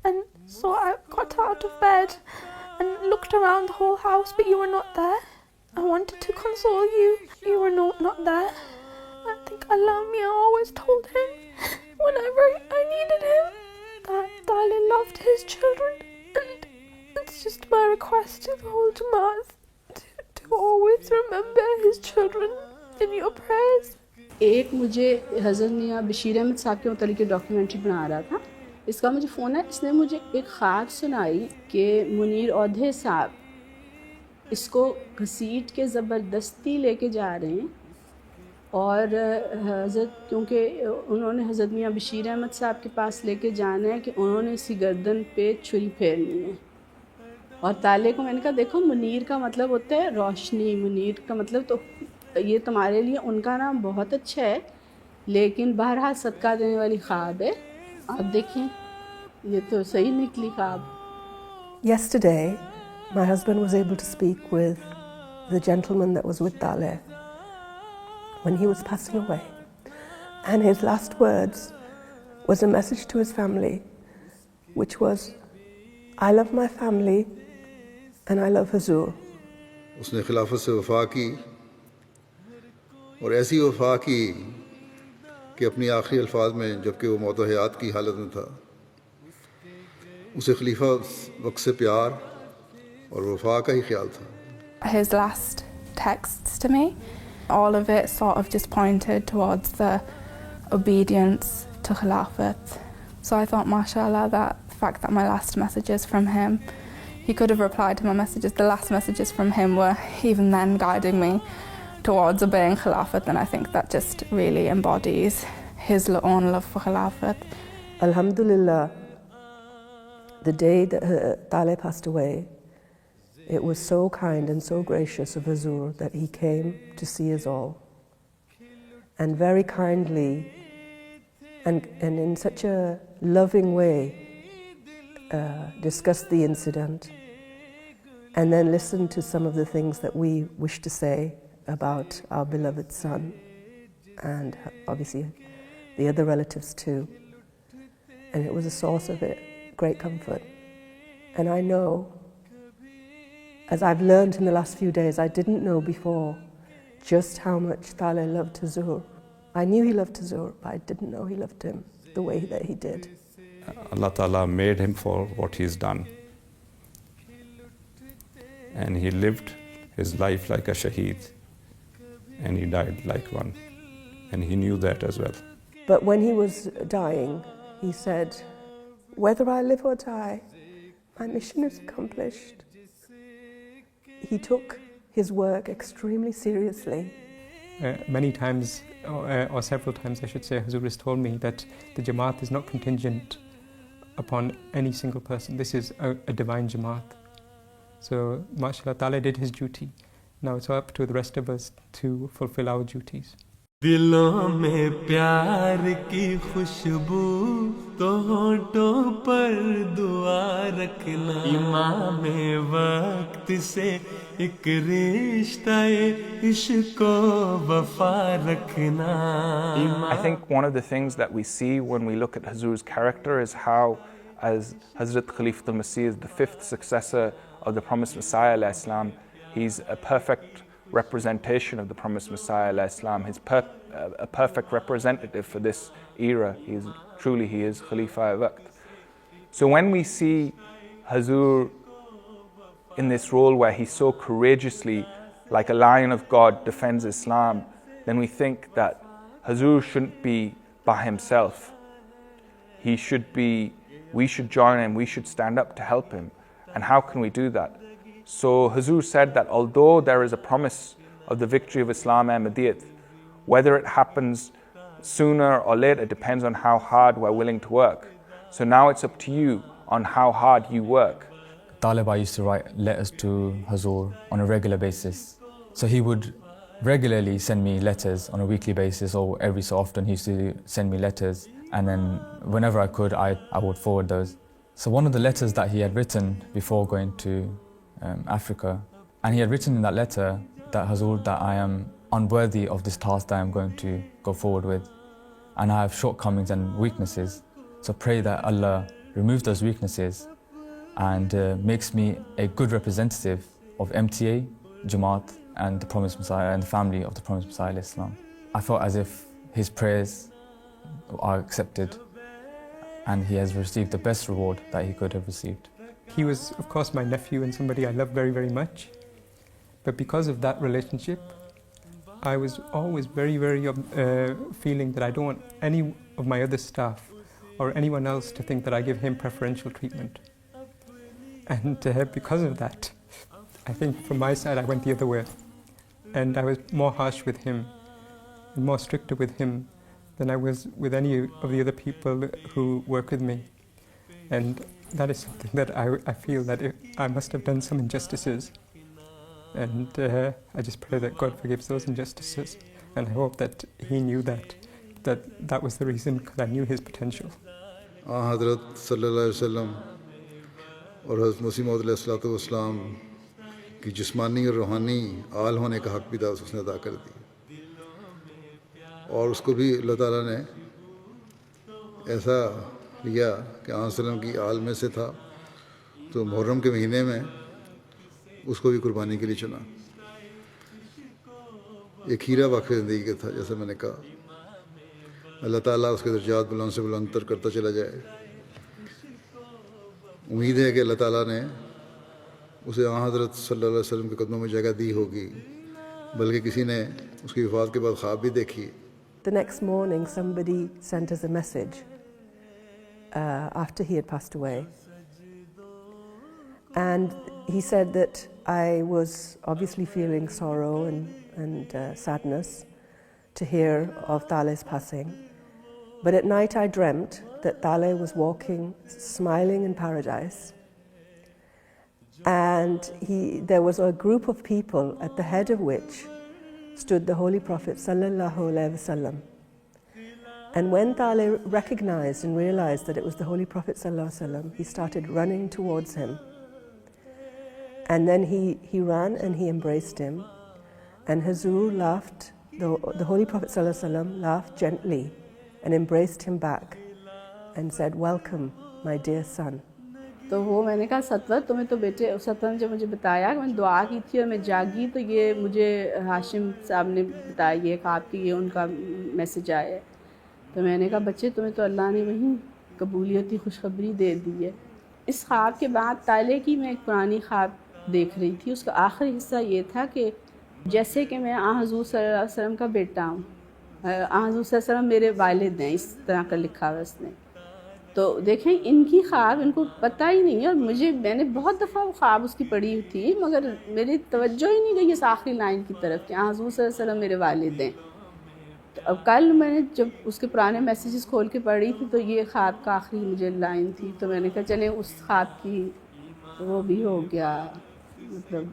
and so I got out of bed and looked around the whole house, but you were not there. I wanted to console you. You were not there." I think Alamia always told him whenever I needed him that Taleh loved his children, and it's just my request to the whole Jamaat to always remember his children in your prayers. एक मुझे हज़रत मियाँ बशीर अहमद साहब के मुतालिक documentary बना रहा था, इसका मुझे फ़ोन है, इसने मुझे एक ख़्वाब सुनाई कि मुनीर औधे साहब इसको घसीट के ज़बरदस्ती लेके जा रहे हैं और हज़रत क्योंकि उन्होंने हज़रत मियाँ बशीर अहमद साहब के पास लेके जाना है कि उन्होंने इसकी गर्दन पे छुरी फेरनी है। और ताले को मैंने कहा देखो मुनीर का मतलब होता है रोशनी, मुनीर का मतलब तो ये तुम्हारे लिए उनका नाम बहुत अच्छा है, लेकिन बहरहाल सदका देने वाली ख्वाब है। आप देखें ये तो सही निकली ख्वाब। Yesterday, my husband was able to speak with the gentleman that was with Taleh when he was passing away. And his last words was a message to his family, which was, "I love my family and I love Hazur." उसने खिलाफत से वफा की और ऐसी वफा की कि अपनी आखिरी अल्फाज में जबकि वो मौत हयात की हालत में था, उसे खलीफा वक्त से प्यार और वफा का ही ख्याल था. His last texts to me, all of it sort of just pointed towards the obedience to Khilafat. So I thought, mashallah, that the fact that my last messages from him, he could have replied to my messages, the last messages from him were even then guiding me towards obeying Khilafat, and I think that just really embodies his own love for Khilafat. Alhamdulillah, the day that Taleh passed away, it was so kind and so gracious of Hazur that he came to see us all, and very kindly and in such a loving way discussed the incident, and then listened to some of the things that we wish to say about our beloved son, and obviously the other relatives too. And it was a source of great comfort. And I know, as I've learned in the last few days, I didn't know before just how much Taleh loved Hazur. I knew he loved Hazur, but I didn't know he loved him the way that he did. Allah Ta'ala made him for what he's done. And he lived his life like a shaheed, and he died like one. And he knew that as well. But when he was dying, he said, "Whether I live or die, my mission is accomplished." He took his work extremely seriously. Many times, or several times I should say, Hazur has told me that the Jamaat is not contingent upon any single person. This is a divine Jamaat. So, mashallah, Taleh did his duty. Now it's up to the rest of us to fulfill our duties. दिलों में प्यार की खुशबू तो होठों पर दुआ रखना, इमाम वक्त से एक रिश्ता इश्क को वफा रखना. I think one of the things that we see when we look at Hazur's character is how, as Hazrat Khalifatul al-Masih is the fifth successor of the promised Messiah alayhi salam, he's a perfect representation of the promised Messiah alayhi salam. He's a perfect representative for this era. He is Khalifa al-Waqt. So when we see Hazur in this role where he so courageously, like a lion of God, defends Islam, then we think that Hazur shouldn't be by himself. We should join him, we should stand up to help him. And how can we do that? So Hazur said that although there is a promise of the victory of Islam Ahmadiyyat, whether it happens sooner or later depends on how hard we're willing to work. So now it's up to you on how hard you work. Taleh used to write letters to Hazur on a regular basis. So he would regularly send me letters on a weekly basis, or every so often he used to send me letters, and then whenever I could, I would forward those. So one of the letters that he had written before going to Africa, and he had written in that letter that Hazur, that I am unworthy of this task that I am going to go forward with, and I have shortcomings and weaknesses. So pray that Allah removes those weaknesses and makes me a good representative of MTA, Jamaat, and the Promised Messiah and the family of the Promised Messiah Islam. I felt as if his prayers are accepted and he has received the best reward that he could have received. He was, of course, my nephew and somebody I love very, very much. But because of that relationship, I was always very, very feeling that I don't want any of my other staff or anyone else to think that I give him preferential treatment. And because of that, I think from my side I went the other way. And I was more harsh with him and more stricter with him than I was with any of the other people who work with me. And that is something that I feel that I must have done some injustices. And I just pray that God forgives those injustices. And I hope that he knew that was the reason, because I knew his potential. Hazrat sallallahu alaihi wasallam और हज़रत मसीह मौद अलैहिस्सलाम की जिस्मानी और रूहानी आल होने का हक भी था उसने अदा कर दी, और उसको भी अल्लाह ताला ने ऐसा लिया कि आसलम की आल में से था, तो मुहर्रम के महीने में उसको भी कुर्बानी के लिए चुना। एक हीरा वाक़ई ज़िंदगी का था, जैसे मैंने कहा। अल्लाह ताला उसके दर्जात बुलंद से बुलंदतर करता चला जाए। उम्मीद है कि अल्लाह ताला ने उसे हज़रत सल्लल्लाहु अलैहि वसल्लम के कदमों में जगह दी होगी, बल्कि किसी ने उसकी वफ़ात के बाद ख्वाब भी देखी। The next morning somebody sent us a message after he had passed away. And he said that I was obviously feeling sorrow and sadness to hear of Tale's passing. But at night I dreamt that Tale was walking, smiling in paradise. And there was a group of people at the head of which stood the Holy Prophet sallallahu alaihi wasallam. And when Tale recognized and realized that it was the Holy Prophet sallallahu alaihi wasallam, he started running towards him. And then he ran and he embraced him. And Hazur laughed, the Holy Prophet sallallahu alaihi wasallam laughed gently and embraced him back and said, "Welcome, my dear son." तो वो मैंने कहा सतवत तुम्हें तो बेटे, सतवत ने जब मुझे बताया कि मैंने दुआ की थी और मैं जागी तो ये मुझे हाशिम साहब ने बताया ये ख्वाब की, ये उनका मैसेज आया है। तो मैंने कहा बच्चे तुम्हें तो अल्लाह ने वहीं कबूलियत की खुशखबरी दे दी है। इस ख्वाब के बाद ताले की मैं एक पुरानी ख्वाब देख रही थी, उसका आखिरी हिस्सा ये था कि जैसे कि मैं हज़ूर सल्लल्लाहु अलैहि वसल्लम का बेटा हूँ, हज़ूर सल्लल्लाहु अलैहि वसल्लम मेरे वालिद हैं, इस तरह का लिखा है उसने। तो देखें इनकी ख्वाब इनको पता ही नहीं है, और मैंने बहुत दफ़ा वो ख्वाब उसकी पढ़ी थी, मगर मेरी तवज्जो ही नहीं गई इस आखिरी लाइन की तरफ कि हज़ूर सल्लल्लाहु अलैहि वसल्लम मेरे वालिद हैं। तो अब कल मैंने जब उसके पुराने मैसेजेस खोल के पढ़ी थी तो ये ख्वाब का आखिरी मुझे लाइन थी, तो मैंने कहा चले उस ख्वाब की वो भी हो गया, मतलब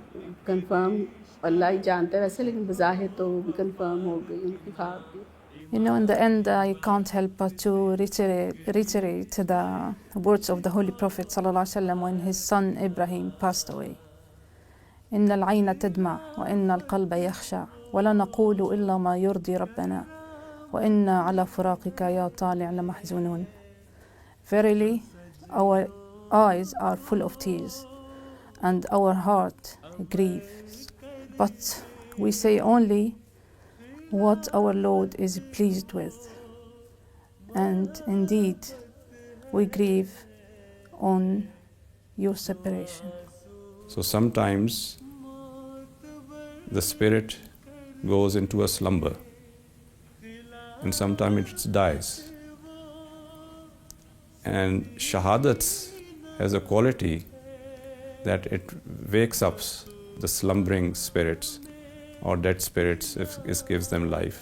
कंफर्म अल्लाह ही जानता है वैसे, लेकिन बज़ाहिर तो वो भी कंफर्म हो गई उनकी ख्वाब भी। You know, in the end, I can't help but to reiterate the words of the Holy Prophet ﷺ when his son Ibrahim passed away. إن العين تدمع وإن القلب يخشع ولا نقول إلا ما يرضي ربنا وإنا على فراقك يا طالع لمحزونون. Verily, our eyes are full of tears and our heart grieves, but we say only what our Lord is pleased with, and indeed we grieve on your separation. So sometimes the spirit goes into a slumber and sometimes it dies. And shahadat has a quality that it wakes up the slumbering spirits or dead spirits, if it gives them life.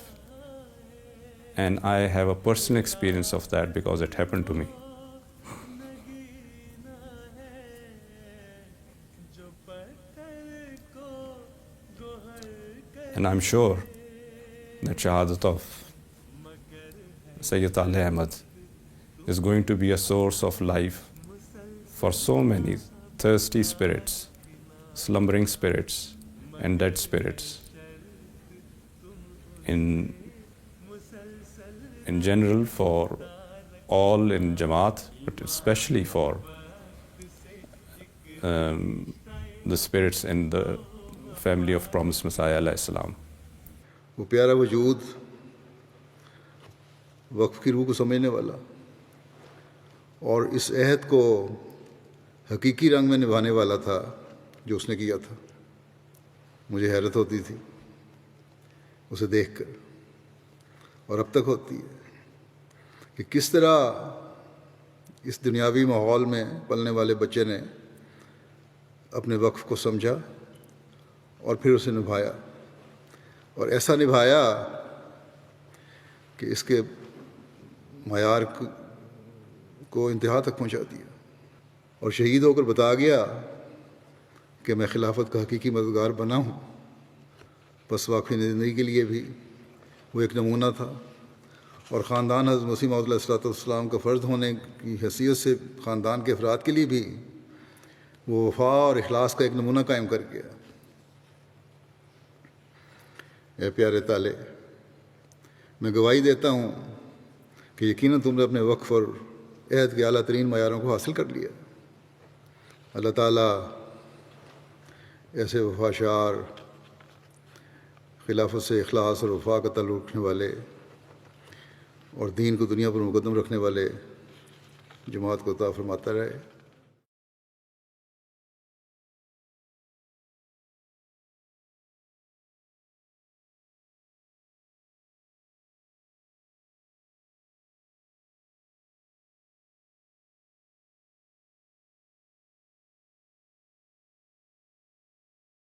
And I have a personal experience of that because it happened to me. And I'm sure that Shahadat of Sayyid Taleh Ahmad is going to be a source of life for so many thirsty spirits, slumbering spirits, and dead spirits. In general, for all in Jamaat, but especially for the spirits in the family of Promised Messiah alayhi salam. वो प्यारा वजूद वक्फ की रूह को समझने वाला और इस अहद को हकीकी रंग में निभाने वाला था जो उसने किया था। मुझे हैरत होती थी उसे देखकर, और अब तक होती है कि किस तरह इस दुनियावी माहौल में पलने वाले बच्चे ने अपने वक्फ को समझा और फिर उसे निभाया, और ऐसा निभाया कि इसके मायार को इंतहा तक पहुंचा दिया, और शहीद होकर बता गया कि मैं खिलाफत का हकीकी मददगार बना हूँ। बस वाकई ज़िंदगी के लिए भी वो एक नमूना था, और ख़ानदान हज़रत मसीह मौद अलैहिस्सलाम का फ़र्ज़ होने की हैसियत से ख़ानदान के अफराद के लिए भी वो वफ़ा और इखलास का एक नमूना कायम कर गया। ए प्यारे ताले, मैं गवाही देता हूँ कि यकीनन तुमने अपने वक्फ और अहद के आला तरीन मयारों को हासिल कर लिया। अल्लाह ताला ऐसे वफ़ाशार, खिलाफत से इखलास और वफ़ा का ताल्लुक़ रखने वाले और दीन को दुनिया पर मुक़द्दम रखने वाले जमात को अता फरमाता रहे।